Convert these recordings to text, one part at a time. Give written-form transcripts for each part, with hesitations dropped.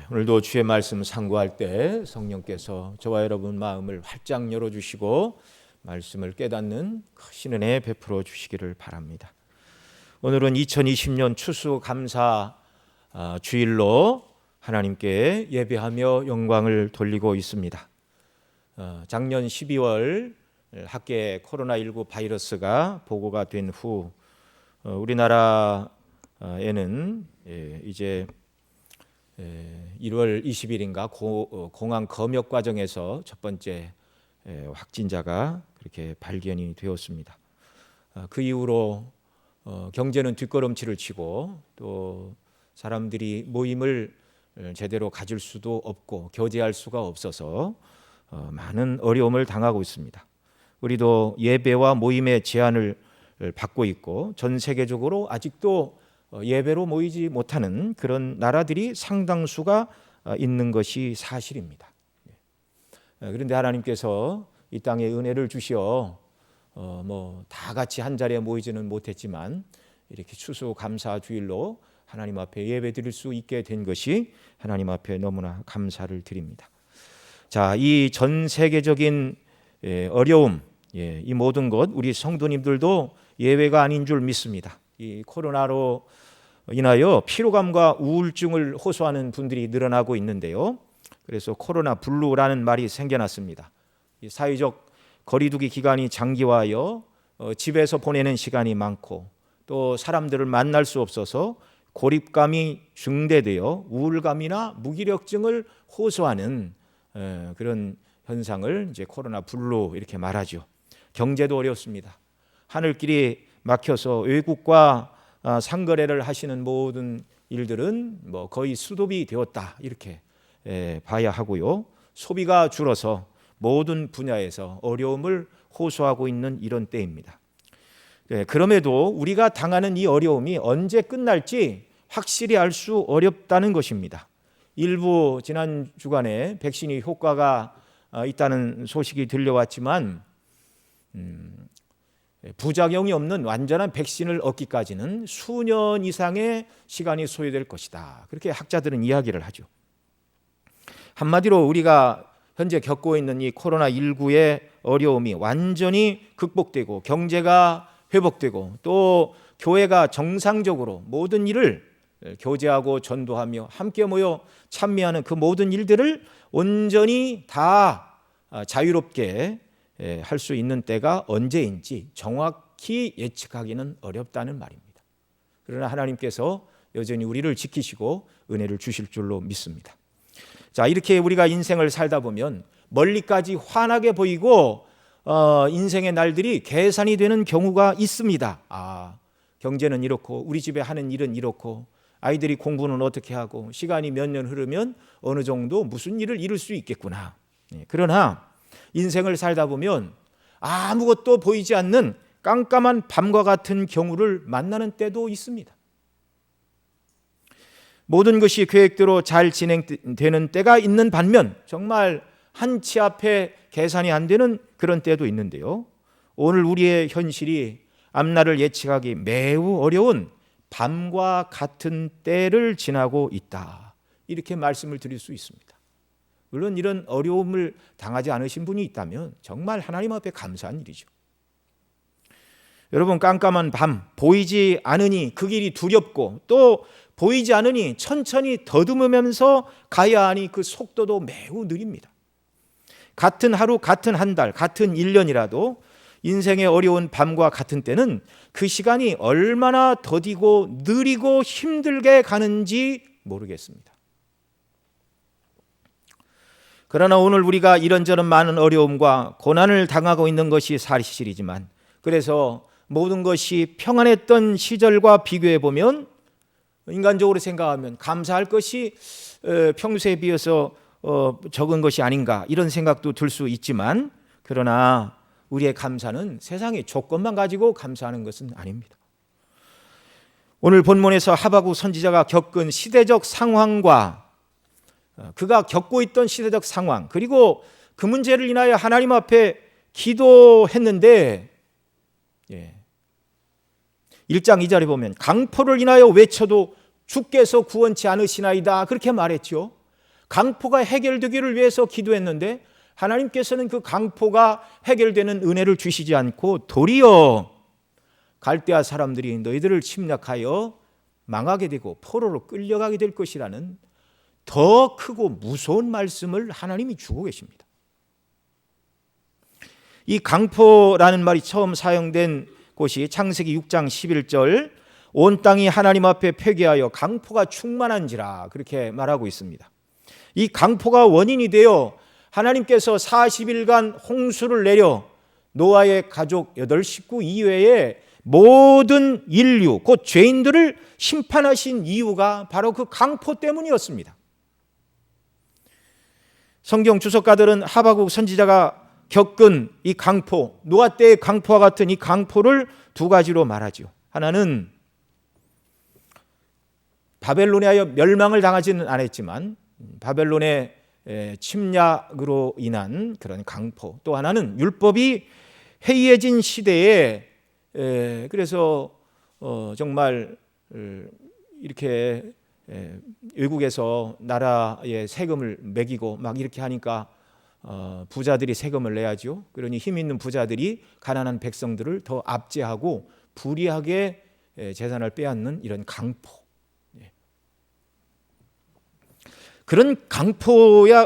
오늘도 주의 말씀 상고할 때 성령께서 저와 여러분 마음을 활짝 열어주시고 말씀을 깨닫는 크신 은혜 베풀어 주시기를 바랍니다. 오늘은 2020년 추수감사 주일로 하나님께 예배하며 영광을 돌리고 있습니다. 작년 12월 학계 코로나19 바이러스가 보고가 된 후 우리나라에는 이제 1월 20일인가 공항 검역 과정에서 첫 번째 확진자가 그렇게 발견이 되었습니다. 그 이후로 경제는 뒷걸음질을 치고 또 사람들이 모임을 제대로 가질 수도 없고 교제할 수가 없어서 많은 어려움을 당하고 있습니다. 우리도 예배와 모임의 제한을 받고 있고 전 세계적으로 아직도 예배로 모이지 못하는 그런 나라들이 상당수가 있는 것이 사실입니다. 그런데 하나님께서 이 땅에 은혜를 주시어 다 같이 한 자리에 모이지는 못했지만 이렇게 추수감사 주일로 하나님 앞에 예배 드릴 수 있게 된 것이 하나님 앞에 너무나 감사를 드립니다. 자, 이 전 세계적인 어려움, 이 모든 것 우리 성도님들도 예외가 아닌 줄 믿습니다. 이 코로나로 인하여 피로감과 우울증을 호소하는 분들이 늘어나고 있는데요. 그래서 코로나 블루라는 말이 생겨났습니다. 이 사회적 거리두기 기간이 장기화하여 집에서 보내는 시간이 많고 또 사람들을 만날 수 없어서 고립감이 증대되어 우울감이나 무기력증을 호소하는 그런 현상을 이제 코로나 블루 이렇게 말하죠. 경제도 어렵습니다. 하늘길이 막혀서 외국과 상거래를 하시는 모든 일들은 거의 스톱이 되었다 이렇게 봐야 하고요. 소비가 줄어서 모든 분야에서 어려움을 호소하고 있는 이런 때입니다. 그럼에도 우리가 당하는 이 어려움이 언제 끝날지 확실히 알 수 어렵다는 것입니다. 일부 지난 주간에 백신이 효과가 있다는 소식이 들려왔지만 부작용이 없는 완전한 백신을 얻기까지는 수년 이상의 시간이 소요될 것이다. 그렇게 학자들은 이야기를 하죠. 한마디로 우리가 현재 겪고 있는 이 코로나19의 어려움이 완전히 극복되고 경제가 회복되고 또 교회가 정상적으로 모든 일을 교제하고 전도하며 함께 모여 찬미하는 그 모든 일들을 온전히 다 자유롭게 할 수 있는 때가 언제인지 정확히 예측하기는 어렵다는 말입니다. 그러나 하나님께서 여전히 우리를 지키시고 은혜를 주실 줄로 믿습니다. 자, 이렇게 우리가 인생을 살다 보면 멀리까지 환하게 보이고 인생의 날들이 계산이 되는 경우가 있습니다. 경제는 이렇고 우리 집에 하는 일은 이렇고 아이들이 공부는 어떻게 하고 시간이 몇 년 흐르면 어느 정도 무슨 일을 이룰 수 있겠구나. 그러나 인생을 살다 보면 아무것도 보이지 않는 깜깜한 밤과 같은 경우를 만나는 때도 있습니다. 모든 것이 계획대로 잘 진행되는 때가 있는 반면 정말 한치 앞에 계산이 안 되는 그런 때도 있는데요. 오늘 우리의 현실이 앞날을 예측하기 매우 어려운 밤과 같은 때를 지나고 있다. 이렇게 말씀을 드릴 수 있습니다. 물론 이런 어려움을 당하지 않으신 분이 있다면 정말 하나님 앞에 감사한 일이죠. 여러분, 깜깜한 밤 보이지 않으니 그 길이 두렵고 또 보이지 않으니 천천히 더듬으면서 가야 하니 그 속도도 매우 느립니다. 같은 하루, 같은 한 달, 같은 1년이라도 인생의 어려운 밤과 같은 때는 그 시간이 얼마나 더디고 느리고 힘들게 가는지 모르겠습니다. 그러나 오늘 우리가 이런저런 많은 어려움과 고난을 당하고 있는 것이 사실이지만 그래서 모든 것이 평안했던 시절과 비교해 보면 인간적으로 생각하면 감사할 것이 평소에 비해서 적은 것이 아닌가 이런 생각도 들 수 있지만 그러나 우리의 감사는 세상의 조건만 가지고 감사하는 것은 아닙니다. 오늘 본문에서 하박국 선지자가 겪은 시대적 상황과 그가 겪고 있던 시대적 상황 그리고 그 문제를 인하여 하나님 앞에 기도했는데 1장 2절에 보면 강포를 인하여 외쳐도 주께서 구원치 않으시나이다 그렇게 말했죠. 강포가 해결되기를 위해서 기도했는데 하나님께서는 그 강포가 해결되는 은혜를 주시지 않고 도리어 갈대아 사람들이 너희들을 침략하여 망하게 되고 포로로 끌려가게 될 것이라는 더 크고 무서운 말씀을 하나님이 주고 계십니다. 이 강포라는 말이 처음 사용된 곳이 창세기 6장 11절, 온 땅이 하나님 앞에 회개하여 강포가 충만한지라, 그렇게 말하고 있습니다. 이 강포가 원인이 되어 하나님께서 40일간 홍수를 내려 노아의 가족 8식구 이외에 모든 인류, 곧 죄인들을 심판하신 이유가 바로 그 강포 때문이었습니다. 성경 주석가들은 하박국 선지자가 겪은 이 강포, 노아 때의 강포와 같은 이 강포를 두 가지로 말하죠. 하나는 바벨론에 하여 멸망을 당하지는 않았지만 바벨론의 침략으로 인한 그런 강포, 또 하나는 율법이 해이해진 시대에 그래서 정말 이렇게 외국에서 나라에 세금을 매기고 막 이렇게 하니까 부자들이 세금을 내야죠. 그러니 힘 있는 부자들이 가난한 백성들을 더 압제하고 불이하게 재산을 빼앗는 이런 강포. 그런 강포에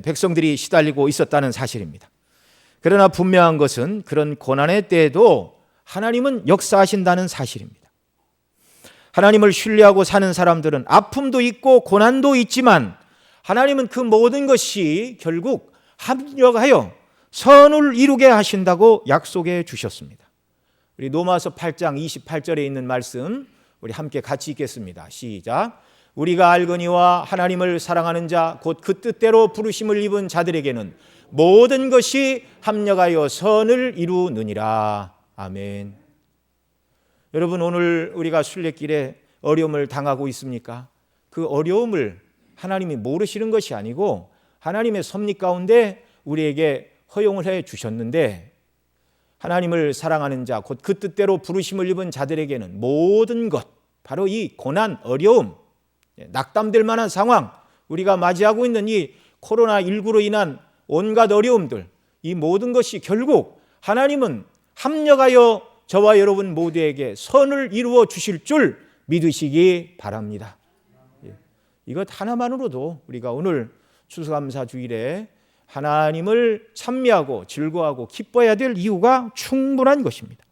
백성들이 시달리고 있었다는 사실입니다. 그러나 분명한 것은 그런 고난의 때에도 하나님은 역사하신다는 사실입니다. 하나님을 신뢰하고 사는 사람들은 아픔도 있고 고난도 있지만 하나님은 그 모든 것이 결국 합력하여 선을 이루게 하신다고 약속해 주셨습니다. 우리 로마서 8장 28절에 있는 말씀 우리 함께 같이 읽겠습니다. 시작. 우리가 알거니와 하나님을 사랑하는 자 곧 그 뜻대로 부르심을 입은 자들에게는 모든 것이 합력하여 선을 이루느니라. 아멘. 여러분, 오늘 우리가 순례길에 어려움을 당하고 있습니까? 그 어려움을 하나님이 모르시는 것이 아니고 하나님의 섭리 가운데 우리에게 허용을 해 주셨는데, 하나님을 사랑하는 자 곧 그 뜻대로 부르심을 입은 자들에게는 모든 것, 바로 이 고난, 어려움, 낙담될 만한 상황, 우리가 맞이하고 있는 이 코로나19로 인한 온갖 어려움들, 이 모든 것이 결국 하나님은 합력하여 저와 여러분 모두에게 선을 이루어 주실 줄 믿으시기 바랍니다. 이것 하나만으로도 우리가 오늘 추수감사 주일에 하나님을 찬미하고 즐거워하고 기뻐해야 될 이유가 충분한 것입니다.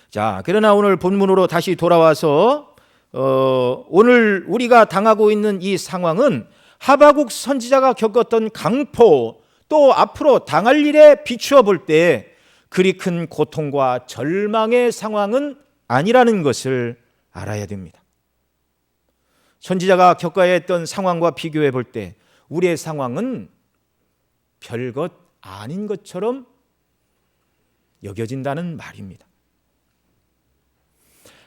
자, 그러나 오늘 본문으로 다시 돌아와서 오늘 우리가 당하고 있는 이 상황은 하박국 선지자가 겪었던 강포, 또 앞으로 당할 일에 비추어 볼 때 그리 큰 고통과 절망의 상황은 아니라는 것을 알아야 됩니다. 선지자가 겪어야 했던 상황과 비교해 볼 때 우리의 상황은 별것 아닌 것처럼 여겨진다는 말입니다.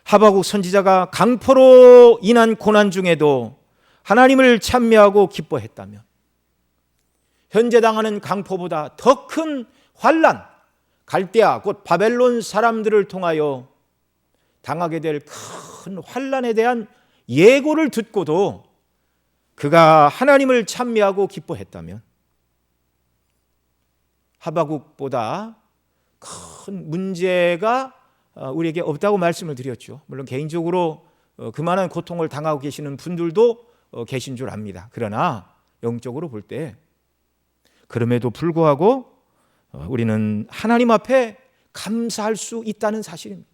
하박국 선지자가 강포로 인한 고난 중에도 하나님을 찬미하고 기뻐했다면 현재 당하는 강포보다 더 큰 환난, 갈대아 곧 바벨론 사람들을 통하여 당하게 될 큰 환난에 대한 예고를 듣고도 그가 하나님을 찬미하고 기뻐했다면 하박국보다 큰 문제가 우리에게 없다고 말씀을 드렸죠. 물론 개인적으로 그만한 고통을 당하고 계시는 분들도 계신 줄 압니다. 그러나 영적으로 볼 때 그럼에도 불구하고 우리는 하나님 앞에 감사할 수 있다는 사실입니다.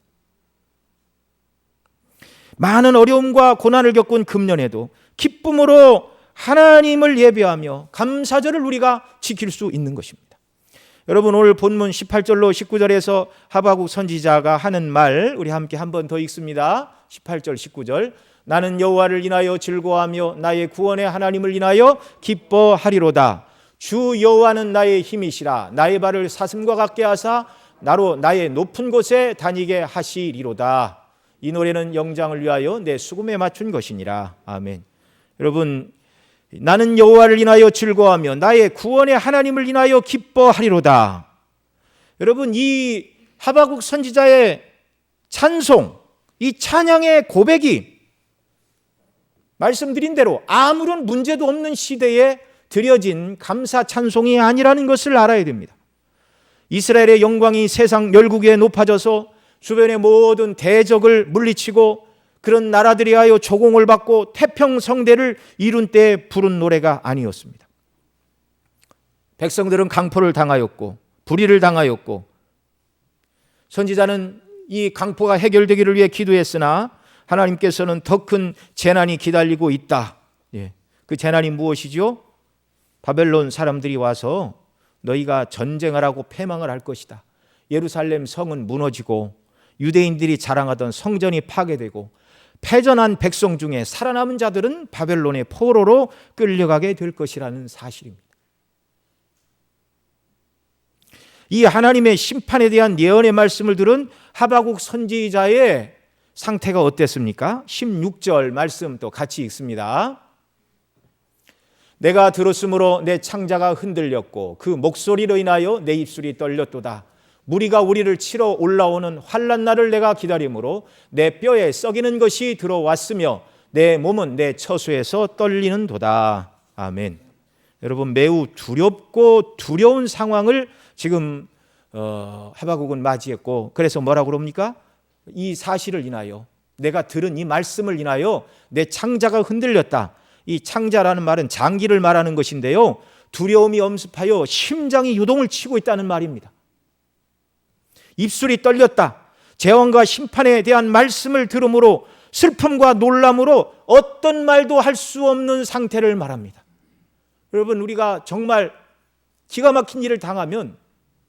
많은 어려움과 고난을 겪은 금년에도 기쁨으로 하나님을 예배하며 감사절을 우리가 지킬 수 있는 것입니다. 여러분, 오늘 본문 18절로 19절에서 하박국 선지자가 하는 말 우리 함께 한 번 더 읽습니다. 18절 19절. 나는 여호와를 인하여 즐거워하며 나의 구원의 하나님을 인하여 기뻐하리로다. 주 여호와는 나의 힘이시라. 나의 발을 사슴과 같게 하사 나로 나의 높은 곳에 다니게 하시리로다. 이 노래는 영장을 위하여 내 수금에 맞춘 것이니라. 아멘. 여러분, 나는 여호와를 인하여 즐거워하며 나의 구원의 하나님을 인하여 기뻐하리로다. 여러분, 이 하박국 선지자의 찬송, 이 찬양의 고백이 말씀드린 대로 아무런 문제도 없는 시대에 드려진 감사 찬송이 아니라는 것을 알아야 됩니다. 이스라엘의 영광이 세상 열국에 높아져서 주변의 모든 대적을 물리치고 그런 나라들이 하여 조공을 받고 태평성대를 이룬 때에 부른 노래가 아니었습니다. 백성들은 강포를 당하였고 불의를 당하였고 선지자는 이 강포가 해결되기를 위해 기도했으나 하나님께서는 더 큰 재난이 기다리고 있다. 그 재난이 무엇이죠? 바벨론 사람들이 와서 너희가 전쟁을 하고 패망을 할 것이다. 예루살렘 성은 무너지고 유대인들이 자랑하던 성전이 파괴되고 패전한 백성 중에 살아남은 자들은 바벨론의 포로로 끌려가게 될 것이라는 사실입니다. 이 하나님의 심판에 대한 예언의 말씀을 들은 하박국 선지자의 상태가 어땠습니까? 16절 말씀 또 같이 읽습니다. 내가 들었으므로 내 창자가 흔들렸고 그 목소리로 인하여 내 입술이 떨렸도다. 무리가 우리를 치러 올라오는 환난 날을 내가 기다림으로 내 뼈에 썩이는 것이 들어왔으며 내 몸은 내 처소에서 떨리는 도다. 아멘. 여러분, 매우 두렵고 두려운 상황을 지금 하박국은 맞이했고, 그래서 뭐라고 그럽니까? 이 사실을 인하여, 내가 들은 이 말씀을 인하여 내 창자가 흔들렸다. 이 창자라는 말은 장기를 말하는 것인데요, 두려움이 엄습하여 심장이 요동을 치고 있다는 말입니다. 입술이 떨렸다. 재앙과 심판에 대한 말씀을 들음으로 슬픔과 놀람으로 어떤 말도 할 수 없는 상태를 말합니다. 여러분, 우리가 정말 기가 막힌 일을 당하면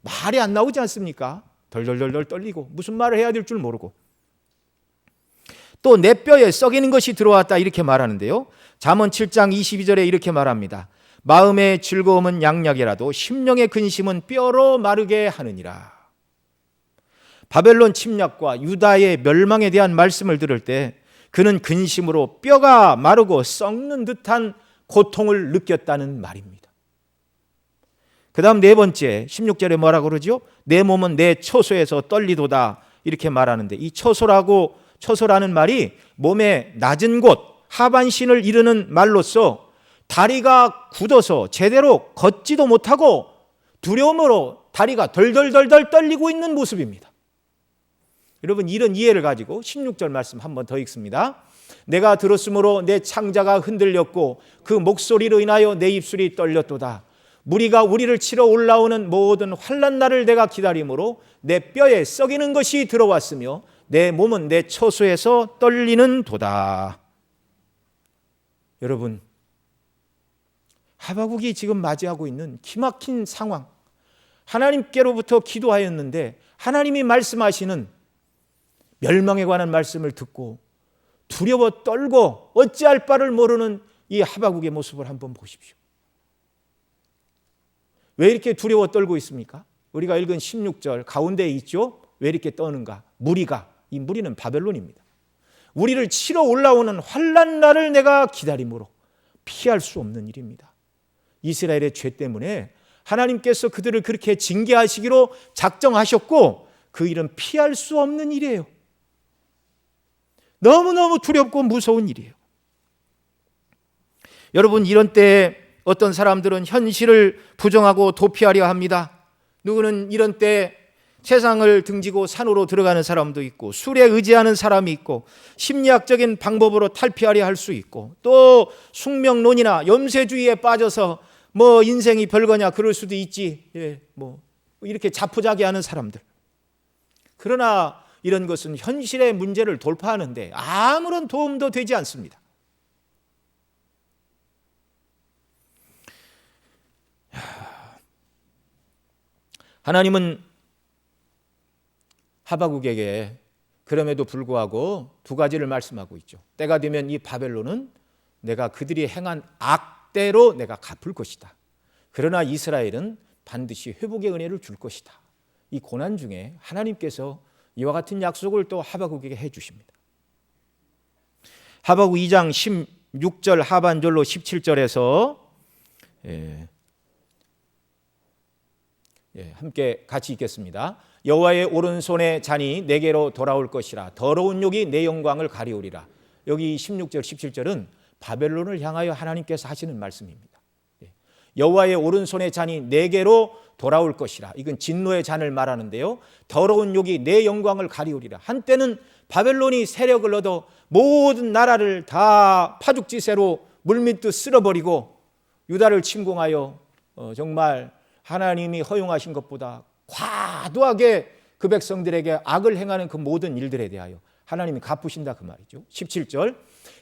말이 안 나오지 않습니까? 덜덜덜덜 떨리고 무슨 말을 해야 될 줄 모르고, 또 내 뼈에 썩이는 것이 들어왔다 이렇게 말하는데요, 잠언 7장 22절에 이렇게 말합니다. 마음의 즐거움은 양약이라도 심령의 근심은 뼈로 마르게 하느니라. 바벨론 침략과 유다의 멸망에 대한 말씀을 들을 때 그는 근심으로 뼈가 마르고 썩는 듯한 고통을 느꼈다는 말입니다. 그 다음 네 번째 16절에 뭐라고 그러죠? 내 몸은 내 처소에서 떨리도다 이렇게 말하는데, 이 처소라는 말이 몸의 낮은 곳, 하반신을 이르는 말로서 다리가 굳어서 제대로 걷지도 못하고 두려움으로 다리가 덜덜덜덜 떨리고 있는 모습입니다. 여러분, 이런 이해를 가지고 16절 말씀 한 번 더 읽습니다. 내가 들었으므로 내 창자가 흔들렸고 그 목소리로 인하여 내 입술이 떨렸도다. 무리가 우리를 치러 올라오는 모든 환난 날을 내가 기다림으로 내 뼈에 썩이는 것이 들어왔으며 내 몸은 내 처소에서 떨리는 도다. 여러분, 하박국이 지금 맞이하고 있는 기막힌 상황, 하나님께로부터 기도하였는데 하나님이 말씀하시는 멸망에 관한 말씀을 듣고 두려워 떨고 어찌할 바를 모르는 이 하박국의 모습을 한번 보십시오. 왜 이렇게 두려워 떨고 있습니까? 우리가 읽은 16절 가운데에 있죠? 왜 이렇게 떠는가? 이 무리는 바벨론입니다. 우리를 치러 올라오는 환난 날을 내가 기다림으로, 피할 수 없는 일입니다. 이스라엘의 죄 때문에 하나님께서 그들을 그렇게 징계하시기로 작정하셨고 그 일은 피할 수 없는 일이에요. 너무너무 두렵고 무서운 일이에요. 여러분, 이런 때에 어떤 사람들은 현실을 부정하고 도피하려 합니다. 누구는 이런 때 세상을 등지고 산으로 들어가는 사람도 있고, 술에 의지하는 사람이 있고, 심리학적인 방법으로 탈피하려 할 수 있고, 또 숙명론이나 염세주의에 빠져서 뭐 인생이 별거냐 그럴 수도 있지, 뭐 이렇게 자포자기하는 사람들. 그러나 이런 것은 현실의 문제를 돌파하는데 아무런 도움도 되지 않습니다. 하나님은 하박국에게 그럼에도 불구하고 두 가지를 말씀하고 있죠. 때가 되면 이 바벨론은 내가 그들이 행한 악대로 내가 갚을 것이다. 그러나 이스라엘은 반드시 회복의 은혜를 줄 것이다. 이 고난 중에 하나님께서 이와 같은 약속을 또 하박국에게 해 주십니다. 하박국 2장 16절 하반절로 17절에서 함께 같이 읽겠습니다. 여호와의 오른손의 잔이 내게로 돌아올 것이라. 더러운 욕이 내 영광을 가리우리라. 여기 16절 17절은 바벨론을 향하여 하나님께서 하시는 말씀입니다. 여호와의 오른손의 잔이 내게로 돌아올 것이라. 이건 진노의 잔을 말하는데요. 더러운 욕이 내 영광을 가리우리라. 한때는 바벨론이 세력을 얻어 모든 나라를 다 파죽지세로 물밀듯 쓸어버리고 유다를 침공하여 정말 하나님이 허용하신 것보다 과도하게 그 백성들에게 악을 행하는 그 모든 일들에 대하여 하나님이 갚으신다 그 말이죠. 17절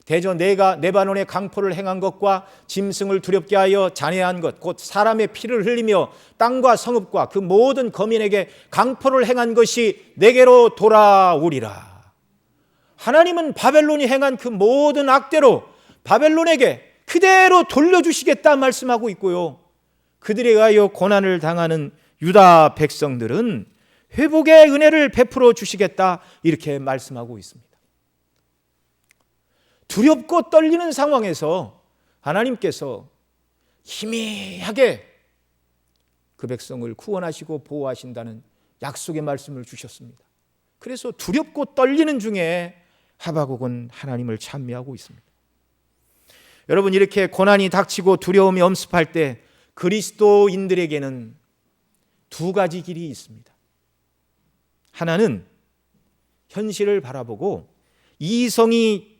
대저 내가 레바논의 강포를 행한 것과 짐승을 두렵게 하여 잔해한 것 곧 사람의 피를 흘리며 땅과 성읍과 그 모든 거민에게 강포를 행한 것이 내게로 돌아오리라. 하나님은 바벨론이 행한 그 모든 악대로 바벨론에게 그대로 돌려주시겠다 말씀하고 있고요. 그들에 의하여 고난을 당하는 유다 백성들은 회복의 은혜를 베풀어 주시겠다 이렇게 말씀하고 있습니다. 두렵고 떨리는 상황에서 하나님께서 희미하게 그 백성을 구원하시고 보호하신다는 약속의 말씀을 주셨습니다. 그래서 두렵고 떨리는 중에 하박국은 하나님을 찬미하고 있습니다. 여러분, 이렇게 고난이 닥치고 두려움이 엄습할 때 그리스도인들에게는 두 가지 길이 있습니다. 하나는 현실을 바라보고 이성이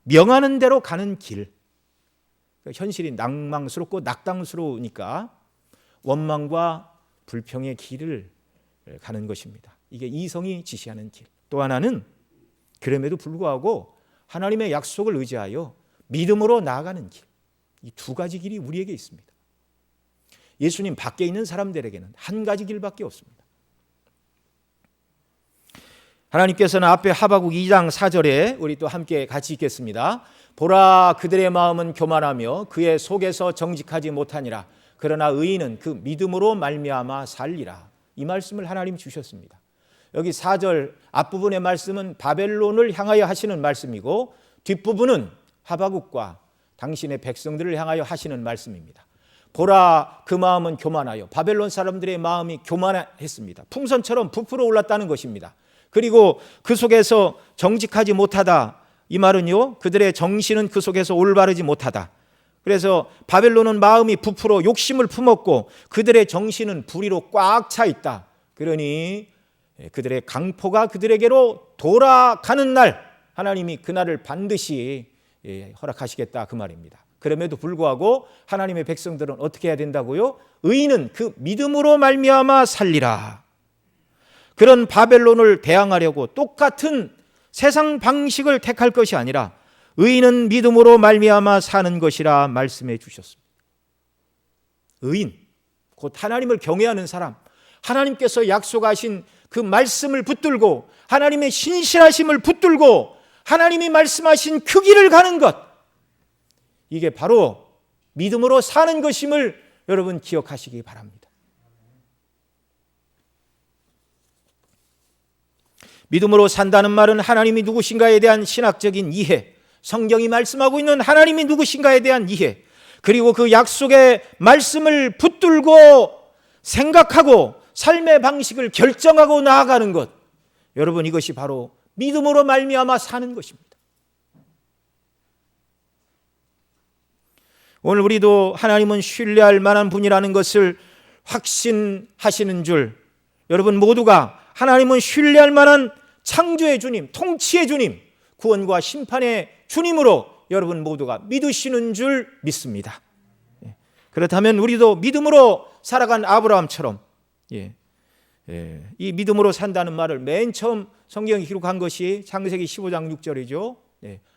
명하는 대로 가는 길. 현실이 낭망스럽고 낙담스러우니까 원망과 불평의 길을 가는 것입니다. 이게 이성이 지시하는 길. 또 하나는 그럼에도 불구하고 하나님의 약속을 의지하여 믿음으로 나아가는 길. 이 두 가지 길이 우리에게 있습니다. 예수님 밖에 있는 사람들에게는 한 가지 길밖에 없습니다. 하나님께서는 앞에 하박국 2장 4절에 우리 또 함께 같이 읽겠습니다. 보라, 그들의 마음은 교만하며 그의 속에서 정직하지 못하니라. 그러나 의인은 그 믿음으로 말미암아 살리라. 이 말씀을 하나님 주셨습니다. 여기 4절 앞부분의 말씀은 바벨론을 향하여 하시는 말씀이고 뒷부분은 하박국과 당신의 백성들을 향하여 하시는 말씀입니다. 보라, 그 마음은 교만하여. 바벨론 사람들의 마음이 교만했습니다. 풍선처럼 부풀어 올랐다는 것입니다. 그리고 그 속에서 정직하지 못하다. 이 말은요, 그들의 정신은 그 속에서 올바르지 못하다. 그래서 바벨론은 마음이 부풀어 욕심을 품었고 그들의 정신은 불의로 꽉 차 있다. 그러니 그들의 강포가 그들에게로 돌아가는 날 하나님이 그날을 반드시 허락하시겠다 그 말입니다. 그럼에도 불구하고 하나님의 백성들은 어떻게 해야 된다고요? 의인은 그 믿음으로 말미암아 살리라. 그런 바벨론을 대항하려고 똑같은 세상 방식을 택할 것이 아니라 의인은 믿음으로 말미암아 사는 것이라 말씀해 주셨습니다. 의인, 곧 하나님을 경외하는 사람, 하나님께서 약속하신 그 말씀을 붙들고 하나님의 신실하심을 붙들고 하나님이 말씀하신 그 길을 가는 것, 이게 바로 믿음으로 사는 것임을 여러분 기억하시기 바랍니다. 믿음으로 산다는 말은 하나님이 누구신가에 대한 신학적인 이해, 성경이 말씀하고 있는 하나님이 누구신가에 대한 이해, 그리고 그 약속의 말씀을 붙들고 생각하고 삶의 방식을 결정하고 나아가는 것, 여러분 이것이 바로 믿음으로 말미암아 사는 것입니다. 오늘 우리도 하나님은 신뢰할 만한 분이라는 것을 확신하시는 줄, 여러분 모두가 하나님은 신뢰할 만한 창조의 주님, 통치의 주님, 구원과 심판의 주님으로 여러분 모두가 믿으시는 줄 믿습니다. 그렇다면 우리도 믿음으로 살아간 아브라함처럼 이 믿음으로 산다는 말을 맨 처음 성경이 기록한 것이 창세기 15장 6절이죠.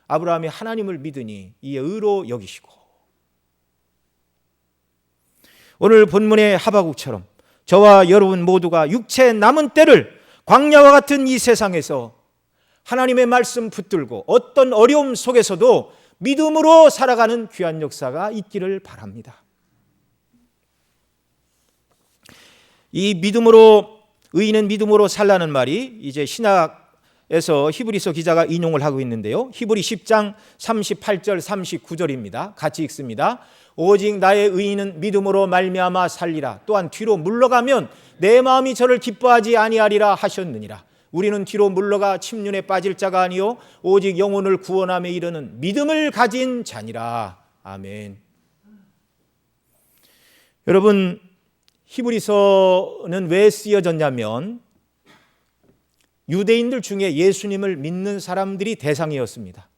아브라함이 하나님을 믿으니 이에 의로 여기시고, 오늘 본문의 하박국처럼 저와 여러분 모두가 육체 남은 때를 광야와 같은 이 세상에서 하나님의 말씀 붙들고 어떤 어려움 속에서도 믿음으로 살아가는 귀한 역사가 있기를 바랍니다. 이 믿음으로, 의인은 믿음으로 살라는 말이 이제 신학에서 히브리서 기자가 인용을 하고 있는데요. 히브리 10장 38절 39절입니다. 같이 읽습니다. 오직 나의 의인은 믿음으로 말미암아 살리라. 또한 뒤로 물러가면 내 마음이 저를 기뻐하지 아니하리라 하셨느니라. 우리는 뒤로 물러가 침륜에 빠질 자가 아니요 오직 영혼을 구원함에 이르는 믿음을 가진 자니라. 아멘. 여러분, 히브리서는 왜 쓰여졌냐면 유대인들 중에 예수님을 믿는 사람들이 대상이었습니다.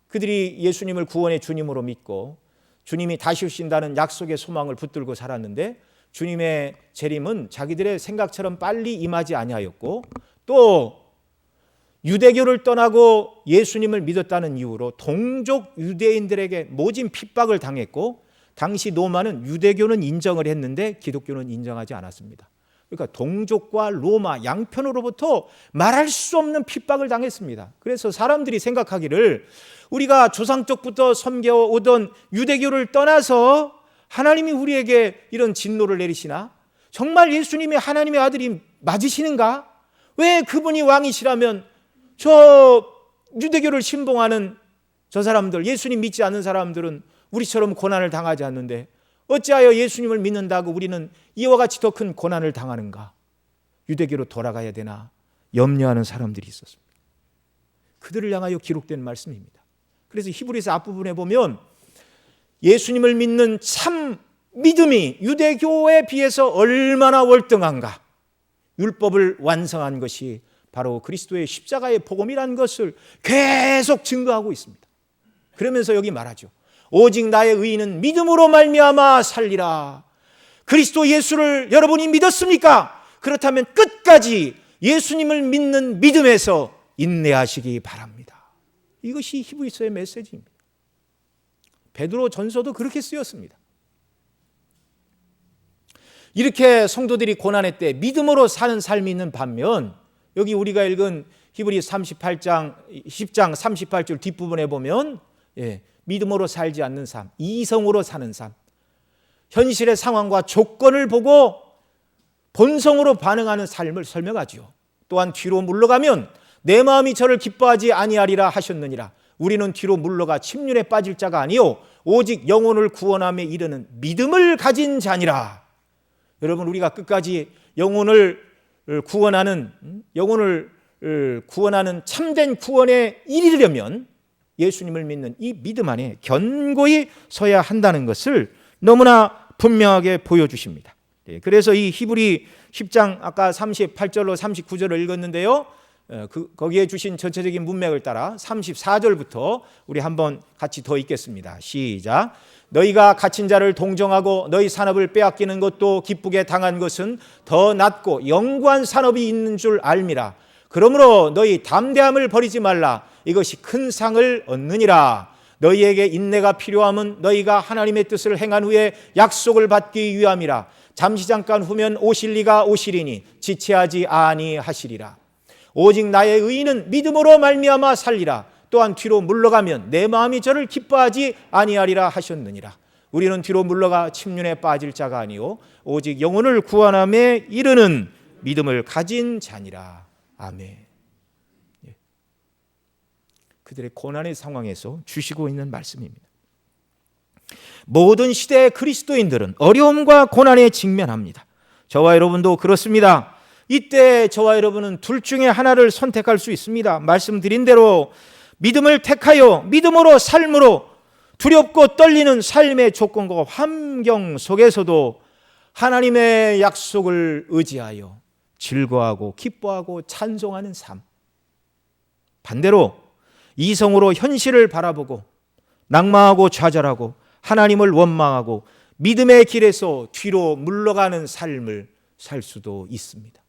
그들이 예수님을 구원의 주님으로 믿고 주님이 다시 오신다는 약속의 소망을 붙들고 살았는데 주님의 재림은 자기들의 생각처럼 빨리 임하지 아니하였고, 또 유대교를 떠나고 예수님을 믿었다는 이유로 동족 유대인들에게 모진 핍박을 당했고, 당시 로마는 유대교는 인정을 했는데 기독교는 인정하지 않았습니다. 그러니까 동족과 로마 양편으로부터 말할 수 없는 핍박을 당했습니다. 그래서 사람들이 생각하기를 우리가 조상적부터 섬겨오던 유대교를 떠나서 하나님이 우리에게 이런 진노를 내리시나? 정말 예수님이 하나님의 아들이 맞으시는가? 왜 그분이 왕이시라면 저 유대교를 신봉하는 저 사람들, 예수님 믿지 않는 사람들은 우리처럼 고난을 당하지 않는데 어찌하여 예수님을 믿는다고 우리는 이와 같이 더 큰 고난을 당하는가? 유대교로 돌아가야 되나 염려하는 사람들이 있었습니다. 그들을 향하여 기록된 말씀입니다. 그래서 히브리서 앞부분에 보면 예수님을 믿는 참 믿음이 유대교에 비해서 얼마나 월등한가, 율법을 완성한 것이 바로 그리스도의 십자가의 복음이라는 것을 계속 증거하고 있습니다. 그러면서 여기 말하죠. 오직 나의 의인은 믿음으로 말미암아 살리라. 그리스도 예수를 여러분이 믿었습니까? 그렇다면 끝까지 예수님을 믿는 믿음에서 인내하시기 바랍니다. 이것이 히브리서의 메시지입니다. 베드로 전서도 그렇게 쓰였습니다. 이렇게 성도들이 고난의 때 믿음으로 사는 삶이 있는 반면, 여기 우리가 읽은 히브리 10장 38절 뒷부분에 보면 믿음으로 살지 않는 삶, 이성으로 사는 삶, 현실의 상황과 조건을 보고 본성으로 반응하는 삶을 설명하지요. 또한 뒤로 물러가면 내 마음이 저를 기뻐하지 아니하리라 하셨느니라. 우리는 뒤로 물러가 침륜에 빠질 자가 아니요 오직 영혼을 구원함에 이르는 믿음을 가진 자니라. 여러분, 우리가 끝까지 영혼을 구원하는 참된 구원에 이르려면 예수님을 믿는 이 믿음 안에 견고히 서야 한다는 것을 너무나 분명하게 보여주십니다. 그래서 이 히브리 10장 아까 38절로 39절을 읽었는데요, 거기에 주신 전체적인 문맥을 따라 34절부터 우리 한번 같이 더 읽겠습니다. 시작. 너희가 갇힌 자를 동정하고 너희 산업을 빼앗기는 것도 기쁘게 당한 것은 더 낫고 영구한 산업이 있는 줄 알미라. 그러므로 너희 담대함을 버리지 말라. 이것이 큰 상을 얻느니라. 너희에게 인내가 필요함은 너희가 하나님의 뜻을 행한 후에 약속을 받기 위함이라. 잠시 잠깐 후면 오실 이가 오시리니 지체하지 아니하시리라. 오직 나의 의인은 믿음으로 말미암아 살리라. 또한 뒤로 물러가면 내 마음이 저를 기뻐하지 아니하리라 하셨느니라. 우리는 뒤로 물러가 침륜에 빠질 자가 아니요 오직 영혼을 구원함에 이르는 믿음을 가진 자니라. 아멘. 그들의 고난의 상황에서 주시고 있는 말씀입니다. 모든 시대의 그리스도인들은 어려움과 고난에 직면합니다. 저와 여러분도 그렇습니다. 이때 저와 여러분은 둘 중에 하나를 선택할 수 있습니다. 말씀드린 대로 믿음을 택하여 믿음으로 삶으로 두렵고 떨리는 삶의 조건과 환경 속에서도 하나님의 약속을 의지하여 즐거워하고 기뻐하고 찬송하는 삶. 반대로 이성으로 현실을 바라보고 낙망하고 좌절하고 하나님을 원망하고 믿음의 길에서 뒤로 물러가는 삶을 살 수도 있습니다.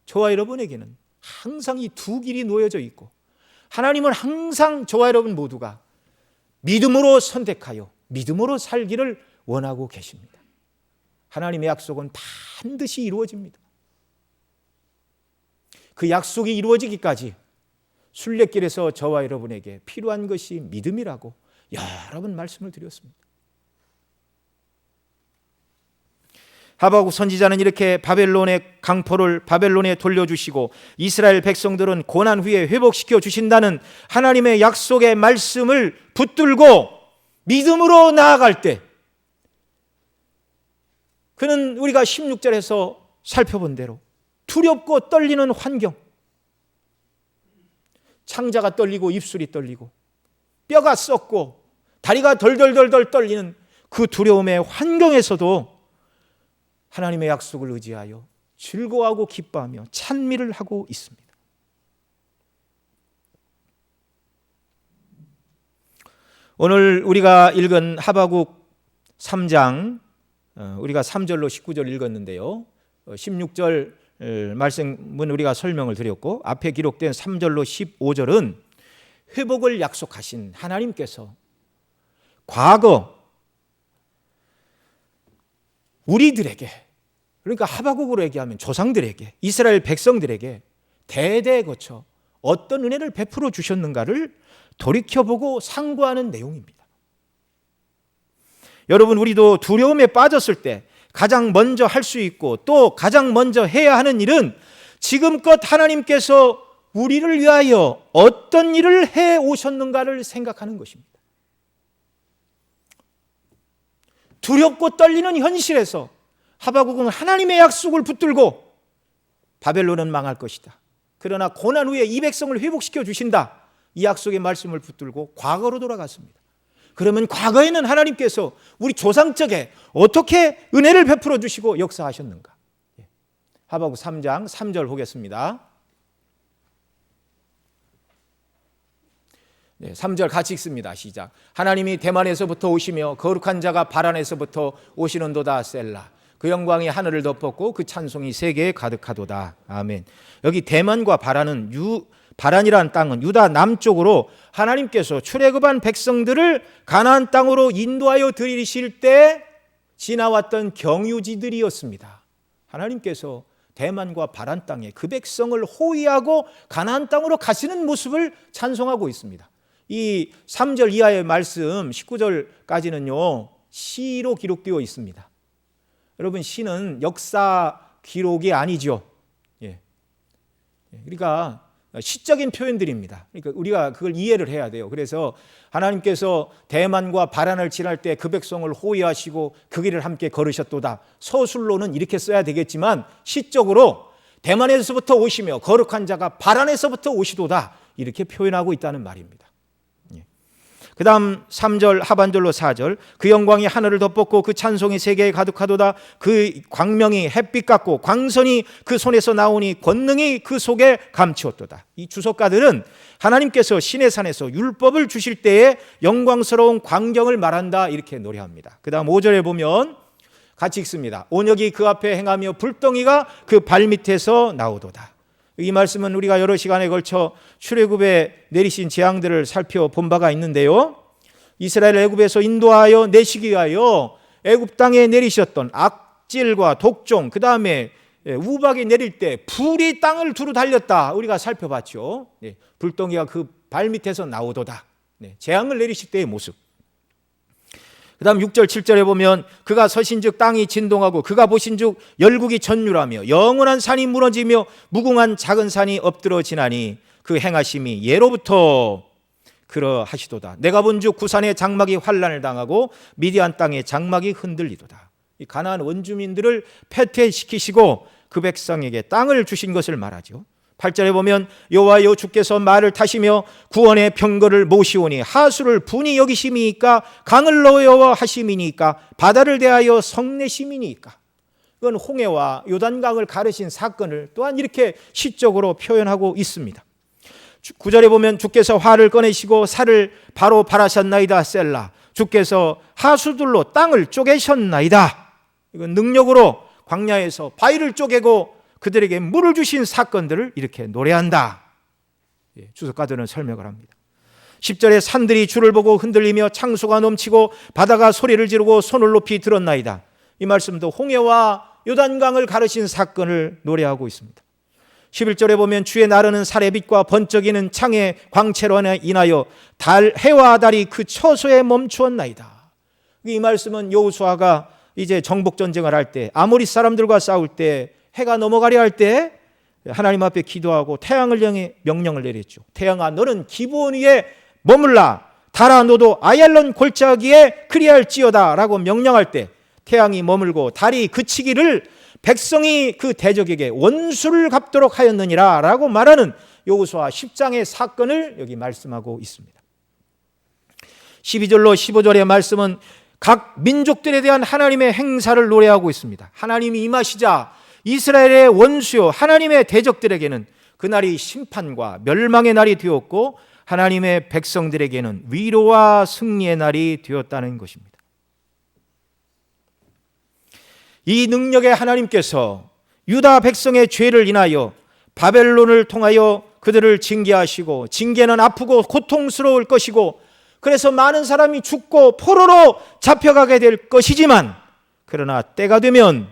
저와 여러분에게는 항상 이 두 길이 놓여져 있고 하나님은 항상 저와 여러분 모두가 믿음으로 선택하여 믿음으로 살기를 원하고 계십니다. 하나님의 약속은 반드시 이루어집니다. 그 약속이 이루어지기까지 순례길에서 저와 여러분에게 필요한 것이 믿음이라고 여러 번 말씀을 드렸습니다. 하박국 선지자는 이렇게 바벨론의 강포를 바벨론에 돌려주시고 이스라엘 백성들은 고난 후에 회복시켜 주신다는 하나님의 약속의 말씀을 붙들고 믿음으로 나아갈 때, 그는 우리가 16절에서 살펴본 대로 두렵고 떨리는 환경, 창자가 떨리고 입술이 떨리고 뼈가 썩고 다리가 덜덜덜덜 떨리는 그 두려움의 환경에서도 하나님의 약속을 의지하여 즐거워하고 기뻐하며 찬미를 하고 있습니다. 오늘 우리가 읽은 하박국 3장, 우리가 3절로 19절 읽었는데요. 16절 말씀은 우리가 설명을 드렸고, 앞에 기록된 3절로 15절은 회복을 약속하신 하나님께서 과거 우리들에게, 그러니까 하박국으로 얘기하면 조상들에게, 이스라엘 백성들에게 대대에 거쳐 어떤 은혜를 베풀어 주셨는가를 돌이켜보고 상고하는 내용입니다. 여러분, 우리도 두려움에 빠졌을 때 가장 먼저 할 수 있고 또 가장 먼저 해야 하는 일은 지금껏 하나님께서 우리를 위하여 어떤 일을 해 오셨는가를 생각하는 것입니다. 두렵고 떨리는 현실에서 하박국은 하나님의 약속을 붙들고 바벨론은 망할 것이다, 그러나 고난 후에 이 백성을 회복시켜 주신다, 이 약속의 말씀을 붙들고 과거로 돌아갔습니다. 그러면 과거에는 하나님께서 우리 조상적에 어떻게 은혜를 베풀어 주시고 역사하셨는가? 하박국 3장 3절 보겠습니다. 3절 같이 읽습니다. 시작. 하나님이 대만에서부터 오시며 거룩한 자가 바란에서부터 오시는도다. 셀라. 그 영광이 하늘을 덮었고 그 찬송이 세계에 가득하도다. 아멘. 여기 대만과 바란은 바란이라는 땅은 유다 남쪽으로 하나님께서 출애굽한 백성들을 가나안 땅으로 인도하여 들이실 때 지나왔던 경유지들이었습니다. 하나님께서 대만과 바란 땅에 그 백성을 호위하고 가나안 땅으로 가시는 모습을 찬송하고 있습니다. 이 3절 이하의 말씀 19절까지는요 시로 기록되어 있습니다. 여러분, 시는 역사 기록이 아니죠. 그러니까 시적인 표현들입니다. 그러니까 우리가 그걸 이해를 해야 돼요. 그래서 하나님께서 대만과 바란을 지날 때 그 백성을 호위하시고 그 길을 함께 걸으셨도다. 서술로는 이렇게 써야 되겠지만 시적으로 대만에서부터 오시며 거룩한 자가 바란에서부터 오시도다, 이렇게 표현하고 있다는 말입니다. 그 다음 3절 하반절로 4절. 그 영광이 하늘을 덮었고 그 찬송이 세계에 가득하도다. 그 광명이 햇빛 같고 광선이 그 손에서 나오니 권능이 그 속에 감추었도다. 이 주석가들은 하나님께서 시내산에서 율법을 주실 때의 영광스러운 광경을 말한다, 이렇게 노래합니다. 그 다음 5절에 보면 같이 읽습니다. 온역이 그 앞에 행하며 불덩이가 그 발밑에서 나오도다. 이 말씀은 우리가 여러 시간에 걸쳐 출애굽에 내리신 재앙들을 살펴본 바가 있는데요, 이스라엘 애굽에서 인도하여 내시기 위하여 애굽 땅에 내리셨던 악질과 독종, 그 다음에 우박이 내릴 때 불이 땅을 두루 달렸다, 우리가 살펴봤죠. 불덩이가 그 발밑에서 나오도다. 재앙을 내리실 때의 모습. 그 다음 6절 7절에 보면 그가 서신즉 땅이 진동하고 그가 보신즉 열국이 전율하며 영원한 산이 무너지며 무궁한 작은 산이 엎드러지나니 그 행하심이 예로부터 그러하시도다. 내가 본즉 구산의 장막이 환난을 당하고 미디안 땅의 장막이 흔들리도다. 이 가나안 원주민들을 패퇴시키시고 그 백성에게 땅을 주신 것을 말하죠. 8절에 보면 여호와여 주께서 말을 타시며 구원의 병거를 모시오니 하수를 분이 여기심이니까 강을 넣어 하심이니까 바다를 대하여 성내심이니까. 이건 홍해와 요단강을 가르신 사건을 또한 이렇게 시적으로 표현하고 있습니다. 9절에 보면 주께서 활을 꺼내시고 살을 바로 발하셨나이다. 셀라. 주께서 하수들로 땅을 쪼개셨나이다. 이건 능력으로 광야에서 바위를 쪼개고 그들에게 물을 주신 사건들을 이렇게 노래한다. 주석가들은 설명을 합니다. 10절에 산들이 주를 보고 흔들리며 창수가 넘치고 바다가 소리를 지르고 손을 높이 들었나이다. 이 말씀도 홍해와 요단강을 가르신 사건을 노래하고 있습니다. 11절에 보면 주의 나르는 살의 빛과 번쩍이는 창의 광채로 인하여 해와 달이 그 처소에 멈추었나이다. 이 말씀은 여호수아가 이제 정복 전쟁을 할 때, 아모리 사람들과 싸울 때, 해가 넘어가려 할 때 하나님 앞에 기도하고 태양을 향해 명령을 내렸죠. 태양아, 너는 기브온 위에 머물라. 달아, 너도 아얄론 골짜기에 그리할지어다 라고 명령할 때 태양이 머물고 달이 그치기를 백성이 그 대적에게 원수를 갚도록 하였느니라 라고 말하는 여호수아 10장의 사건을 여기 말씀하고 있습니다. 12절로 15절의 말씀은 각 민족들에 대한 하나님의 행사를 노래하고 있습니다. 하나님이 임하시자 이스라엘의 원수요 하나님의 대적들에게는 그날이 심판과 멸망의 날이 되었고 하나님의 백성들에게는 위로와 승리의 날이 되었다는 것입니다. 이 능력의 하나님께서 유다 백성의 죄를 인하여 바벨론을 통하여 그들을 징계하시고, 징계는 아프고 고통스러울 것이고, 그래서 많은 사람이 죽고 포로로 잡혀가게 될 것이지만, 그러나 때가 되면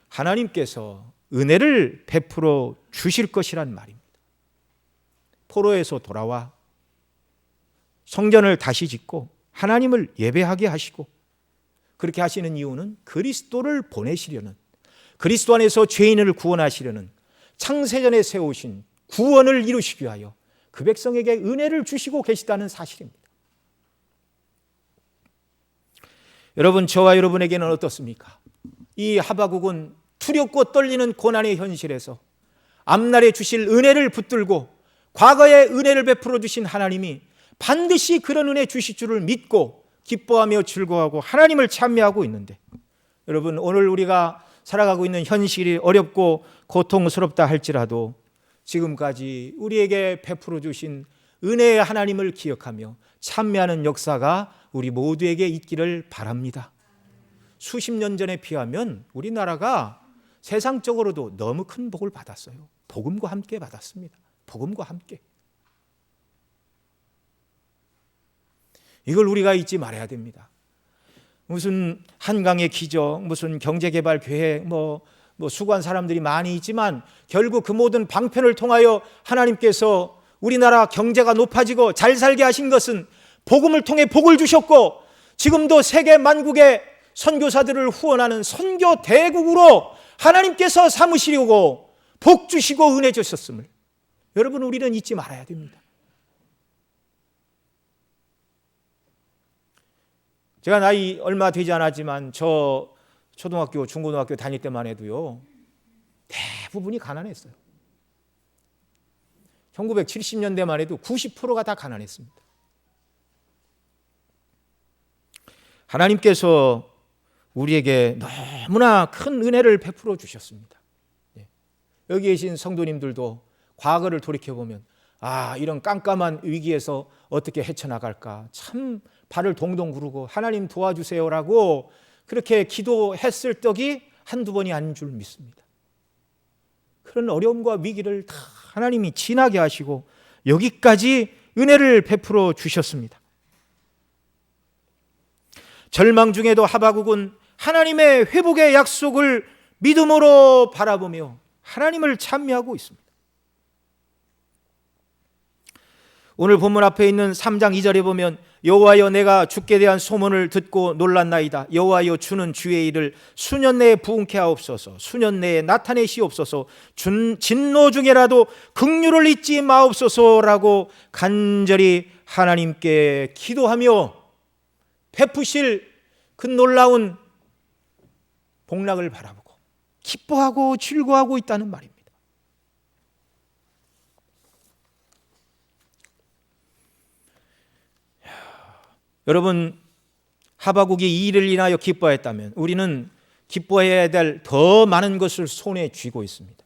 하나님께서 은혜를 베풀어 주실 것이란 말입니다. 포로에서 돌아와 성전을 다시 짓고 하나님을 예배하게 하시고, 그렇게 하시는 이유는 그리스도를 보내시려는, 그리스도 안에서 죄인을 구원하시려는, 창세전에 세우신 구원을 이루시기 위하여 그 백성에게 은혜를 주시고 계시다는 사실입니다. 여러분, 저와 여러분에게는 어떻습니까? 이 하바국은 두렵고 떨리는 고난의 현실에서 앞날에 주실 은혜를 붙들고 과거에 은혜를 베풀어 주신 하나님이 반드시 그런 은혜 주실 줄을 믿고 기뻐하며 즐거워하고 하나님을 찬미하고 있는데, 여러분, 오늘 우리가 살아가고 있는 현실이 어렵고 고통스럽다 할지라도 지금까지 우리에게 베풀어 주신 은혜의 하나님을 기억하며 찬미하는 역사가 우리 모두에게 있기를 바랍니다. 수십 년 전에 비하면 우리나라가 세상적으로도 너무 큰 복을 받았어요. 복음과 함께 받았습니다. 복음과 함께. 이걸 우리가 잊지 말아야 됩니다. 무슨 한강의 기적, 무슨 경제개발 계획, 수고한 사람들이 많이 있지만 결국 그 모든 방편을 통하여 하나님께서 우리나라 경제가 높아지고 잘 살게 하신 것은 복음을 통해 복을 주셨고, 지금도 세계 만국의 선교사들을 후원하는 선교 대국으로 하나님께서 삼으시려고 복 주시고 은혜 주셨음을 여러분, 우리는 잊지 말아야 됩니다. 제가 나이 얼마 되지 않았지만 저 초등학교, 중고등학교 다닐 때만 해도요, 대부분이 가난했어요. 1970년대만 해도 90%가 다 가난했습니다. 하나님께서 우리에게 너무나 큰 은혜를 베풀어 주셨습니다. 여기 계신 성도님들도 과거를 돌이켜보면, 이런 깜깜한 위기에서 어떻게 헤쳐나갈까, 참 발을 동동 구르고 하나님 도와주세요라고 그렇게 기도했을 적이 한두 번이 아닌 줄 믿습니다. 그런 어려움과 위기를 다 하나님이 지나게 하시고 여기까지 은혜를 베풀어 주셨습니다. 절망 중에도 하바국은 하나님의 회복의 약속을 믿음으로 바라보며 하나님을 찬미하고 있습니다. 오늘 본문 앞에 있는 3장 2절에 보면, 여호와여, 내가 주께 대한 소문을 듣고 놀랐나이다. 여호와여, 주는 주의 일을 수년 내에 부응케 하옵소서. 수년 내에 나타내시옵소서. 진노 중에라도 긍휼을 잊지 마옵소서라고 간절히 하나님께 기도하며 베푸실 그 놀라운 복락을 바라보고 기뻐하고 즐거워하고 있다는 말입니다. 여러분, 하바국이 이 일을 인하여 기뻐했다면 우리는 기뻐해야 될 더 많은 것을 손에 쥐고 있습니다.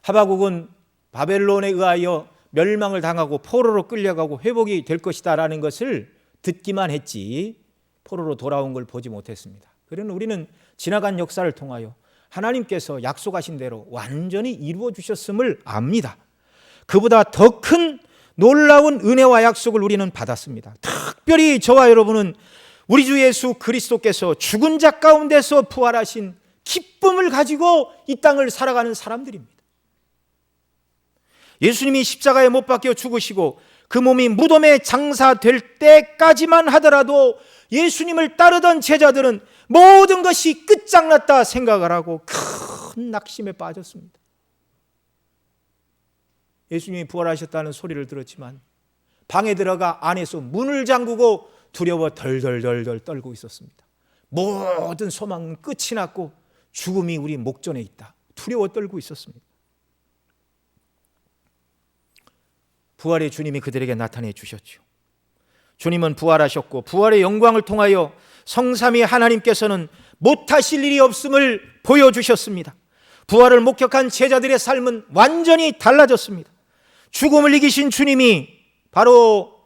하바국은 바벨론에 의하여 멸망을 당하고 포로로 끌려가고 회복이 될 것이다 라는 것을 듣기만 했지 포로로 돌아온 걸 보지 못했습니다. 그러나 우리는 지나간 역사를 통하여 하나님께서 약속하신 대로 완전히 이루어 주셨음을 압니다. 그보다 더 큰 놀라운 은혜와 약속을 우리는 받았습니다. 특별히 저와 여러분은 우리 주 예수 그리스도께서 죽은 자 가운데서 부활하신 기쁨을 가지고 이 땅을 살아가는 사람들입니다. 예수님이 십자가에 못 박혀 죽으시고 그 몸이 무덤에 장사될 때까지만 하더라도 예수님을 따르던 제자들은 모든 것이 끝장났다 생각을 하고 큰 낙심에 빠졌습니다. 예수님이 부활하셨다는 소리를 들었지만 방에 들어가 안에서 문을 잠그고 두려워 덜덜덜 떨고 있었습니다. 모든 소망은 끝이 났고 죽음이 우리 목전에 있다. 두려워 떨고 있었습니다. 부활의 주님이 그들에게 나타내 주셨죠. 주님은 부활하셨고 부활의 영광을 통하여 성삼위 하나님께서는 못하실 일이 없음을 보여주셨습니다. 부활을 목격한 제자들의 삶은 완전히 달라졌습니다. 죽음을 이기신 주님이 바로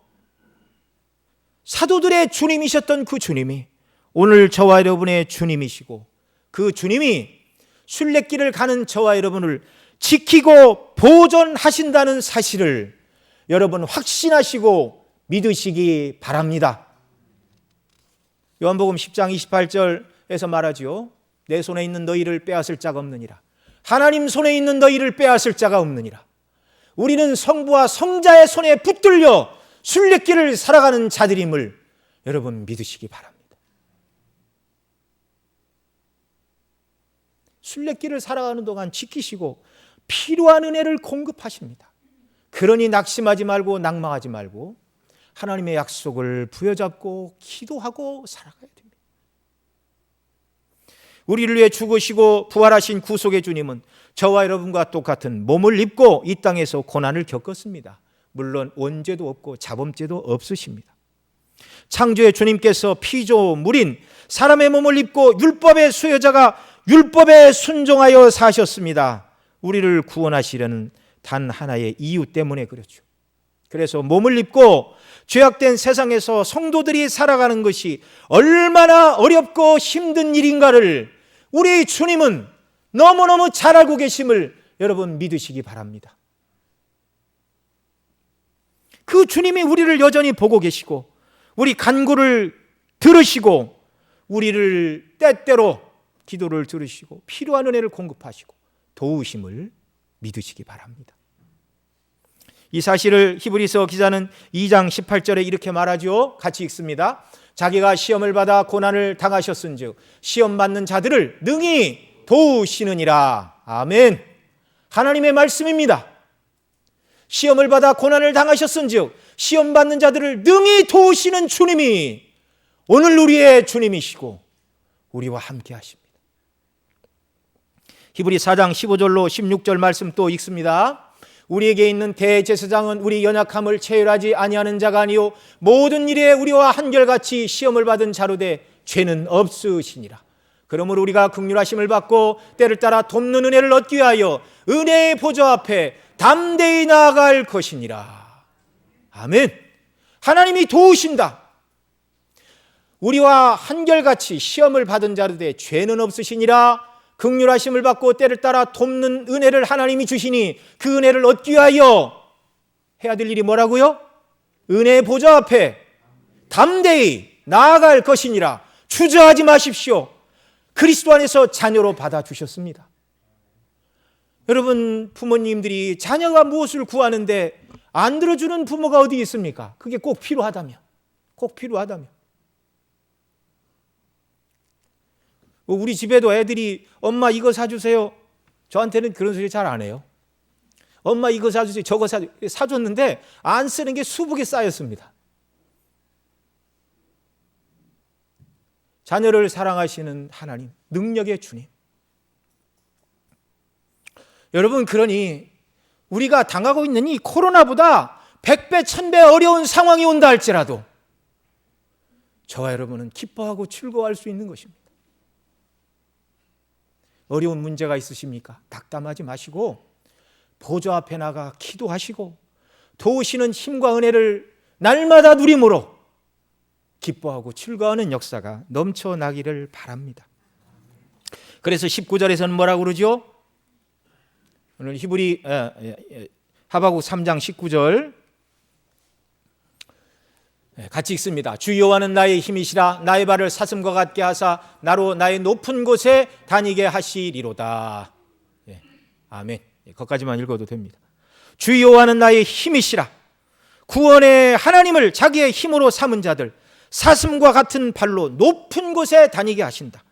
사도들의 주님이셨던 그 주님이 오늘 저와 여러분의 주님이시고 그 주님이 순례길을 가는 저와 여러분을 지키고 보존하신다는 사실을 여러분 확신하시고 믿으시기 바랍니다. 요한복음 10장 28절에서 말하죠. 내 손에 있는 너희를 빼앗을 자가 없느니라. 하나님 손에 있는 너희를 빼앗을 자가 없느니라. 우리는 성부와 성자의 손에 붙들려 순례길을 살아가는 자들임을 여러분 믿으시기 바랍니다. 순례길을 살아가는 동안 지키시고 필요한 은혜를 공급하십니다. 그러니 낙심하지 말고 낭망하지 말고 하나님의 약속을 부여잡고 기도하고 살아가야 됩니다. 우리를 위해 죽으시고 부활하신 구속의 주님은 저와 여러분과 똑같은 몸을 입고 이 땅에서 고난을 겪었습니다. 물론 원죄도 없고 자범죄도 없으십니다. 창조의 주님께서 피조물인 사람의 몸을 입고 율법의 수여자가 율법에 순종하여 사셨습니다. 우리를 구원하시려는 단 하나의 이유 때문에 그렇죠. 그래서 몸을 입고 죄악된 세상에서 성도들이 살아가는 것이 얼마나 어렵고 힘든 일인가를 우리 주님은 너무너무 잘 알고 계심을 여러분 믿으시기 바랍니다. 그 주님이 우리를 여전히 보고 계시고 우리 간구를 들으시고 우리를 때때로 기도를 들으시고 필요한 은혜를 공급하시고 도우심을 믿으시기 바랍니다. 이 사실을 히브리서 기자는 2장 18절에 이렇게 말하죠. 같이 읽습니다. 자기가 시험을 받아 고난을 당하셨은즉 시험 받는 자들을 능히 도우시느니라. 아멘. 하나님의 말씀입니다. 시험을 받아 고난을 당하셨은즉 시험 받는 자들을 능히 도우시는 주님이 오늘 우리의 주님이시고 우리와 함께 하십니다. 히브리 4장 15절로 16절 말씀 또 읽습니다. 우리에게 있는 대제사장은 우리 연약함을 체휼하지 아니하는 자가 아니요 모든 일에 우리와 한결같이 시험을 받은 자로 돼 죄는 없으시니라. 그러므로 우리가 긍휼하심을 받고 때를 따라 돕는 은혜를 얻기 위하여 은혜의 보좌 앞에 담대히 나아갈 것이니라. 아멘. 하나님이 도우신다. 우리와 한결같이 시험을 받은 자로 돼 죄는 없으시니라. 긍휼하심을 받고 때를 따라 돕는 은혜를 하나님이 주시니 그 은혜를 얻기 위하여 해야 될 일이 뭐라고요? 은혜의 보좌 앞에 담대히 나아갈 것이니라. 주저하지 마십시오. 그리스도 안에서 자녀로 받아주셨습니다. 여러분 부모님들이 자녀가 무엇을 구하는데 안 들어주는 부모가 어디 있습니까? 그게 꼭 필요하다면 우리 집에도 애들이 엄마 이거 사주세요. 저한테는 그런 소리 잘 안 해요. 엄마 이거 사주세요. 저거 사줬는데 안 쓰는 게 수북에 쌓였습니다. 자녀를 사랑하시는 하나님, 능력의 주님. 여러분 그러니 우리가 당하고 있는 이 코로나보다 100배, 1000배 어려운 상황이 온다 할지라도 저와 여러분은 기뻐하고 즐거워할 수 있는 것입니다. 어려운 문제가 있으십니까? 낙담하지 마시고 보좌 앞에 나가 기도하시고 도우시는 힘과 은혜를 날마다 누림으로 기뻐하고 즐거워하는 역사가 넘쳐나기를 바랍니다. 그래서 19절에서는 뭐라고 그러죠? 오늘 히브리 하박국 3장 19절 같이 읽습니다. 주 여호와는 나의 힘이시라. 나의 발을 사슴과 같게 하사 나로 나의 높은 곳에 다니게 하시리로다. 아멘. 거기까지만 읽어도 됩니다. 주 여호와는 나의 힘이시라. 구원의 하나님을 자기의 힘으로 삼은 자들 사슴과 같은 발로 높은 곳에 다니게 하신다.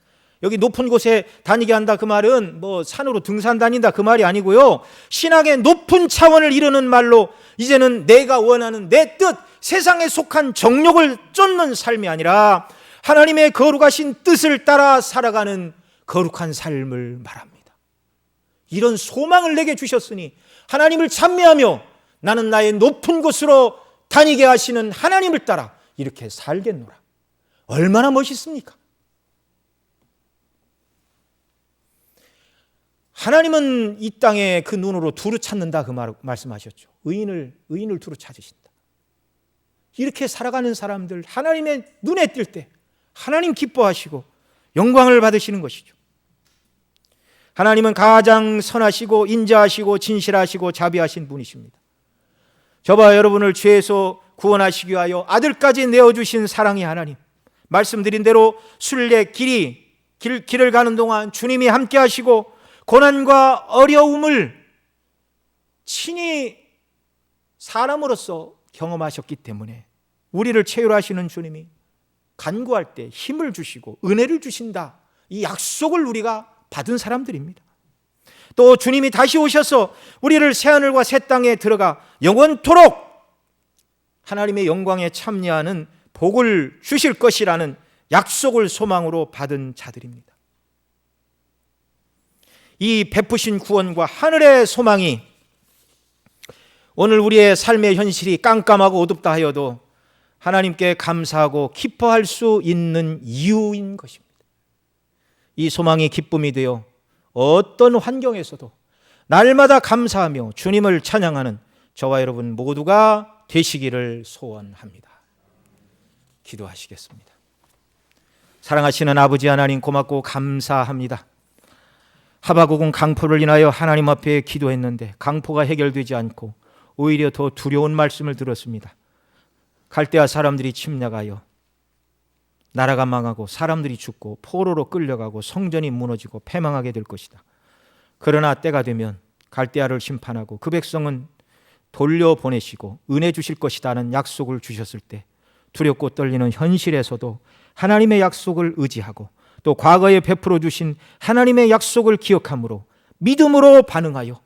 여기 높은 곳에 다니게 한다 그 말은 뭐 산으로 등산 다닌다 그 말이 아니고요. 신학의 높은 차원을 이루는 말로 이제는 내가 원하는 내 뜻, 세상에 속한 정욕을 쫓는 삶이 아니라 하나님의 거룩하신 뜻을 따라 살아가는 거룩한 삶을 말합니다. 이런 소망을 내게 주셨으니 하나님을 찬미하며 나는 나의 높은 곳으로 다니게 하시는 하나님을 따라 이렇게 살겠노라. 얼마나 멋있습니까? 하나님은 이 땅에 그 눈으로 두루 찾는다, 그 말씀하셨죠. 의인을 두루 찾으신다. 이렇게 살아가는 사람들, 하나님의 눈에 띌 때 하나님 기뻐하시고 영광을 받으시는 것이죠. 하나님은 가장 선하시고 인자하시고 진실하시고 자비하신 분이십니다. 저와 여러분을 죄에서 구원하시기 위하여 아들까지 내어주신 사랑의 하나님, 말씀드린 대로 순례 길을 가는 동안 주님이 함께 하시고 고난과 어려움을 친히 사람으로서 경험하셨기 때문에 우리를 체휼하시는 주님이 간구할 때 힘을 주시고 은혜를 주신다, 이 약속을 우리가 받은 사람들입니다. 또 주님이 다시 오셔서 우리를 새하늘과 새 땅에 들어가 영원토록 하나님의 영광에 참여하는 복을 주실 것이라는 약속을 소망으로 받은 자들입니다. 이 베푸신 구원과 하늘의 소망이 오늘 우리의 삶의 현실이 깜깜하고 어둡다 하여도 하나님께 감사하고 기뻐할 수 있는 이유인 것입니다. 이 소망이 기쁨이 되어 어떤 환경에서도 날마다 감사하며 주님을 찬양하는 저와 여러분 모두가 되시기를 소원합니다. 기도하시겠습니다. 사랑하시는 아버지 하나님, 고맙고 감사합니다. 하바국은 강포를 인하여 하나님 앞에 기도했는데 강포가 해결되지 않고 오히려 더 두려운 말씀을 들었습니다. 갈대아 사람들이 침략하여 나라가 망하고 사람들이 죽고 포로로 끌려가고 성전이 무너지고 패망하게 될 것이다. 그러나 때가 되면 갈대아를 심판하고 그 백성은 돌려보내시고 은혜 주실 것이라는 약속을 주셨을 때 두렵고 떨리는 현실에서도 하나님의 약속을 의지하고 또 과거에 베풀어 주신 하나님의 약속을 기억함으로 믿음으로 반응하여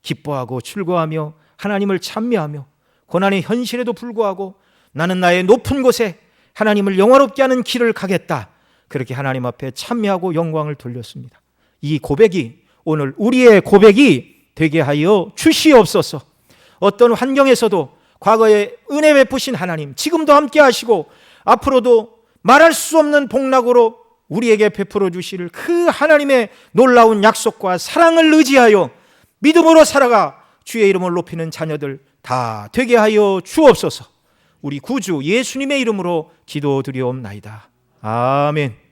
기뻐하고 즐거워하며 하나님을 찬미하며 고난의 현실에도 불구하고 나는 나의 높은 곳에 하나님을 영화롭게 하는 길을 가겠다, 그렇게 하나님 앞에 찬미하고 영광을 돌렸습니다. 이 고백이 오늘 우리의 고백이 되게 하여 주시옵소서. 어떤 환경에서도 과거에 은혜 베푸신 하나님 지금도 함께 하시고 앞으로도 말할 수 없는 복락으로 우리에게 베풀어 주실 그 하나님의 놀라운 약속과 사랑을 의지하여 믿음으로 살아가 주의 이름을 높이는 자녀들 다 되게 하여 주옵소서. 우리 구주 예수님의 이름으로 기도드리옵나이다. 아멘.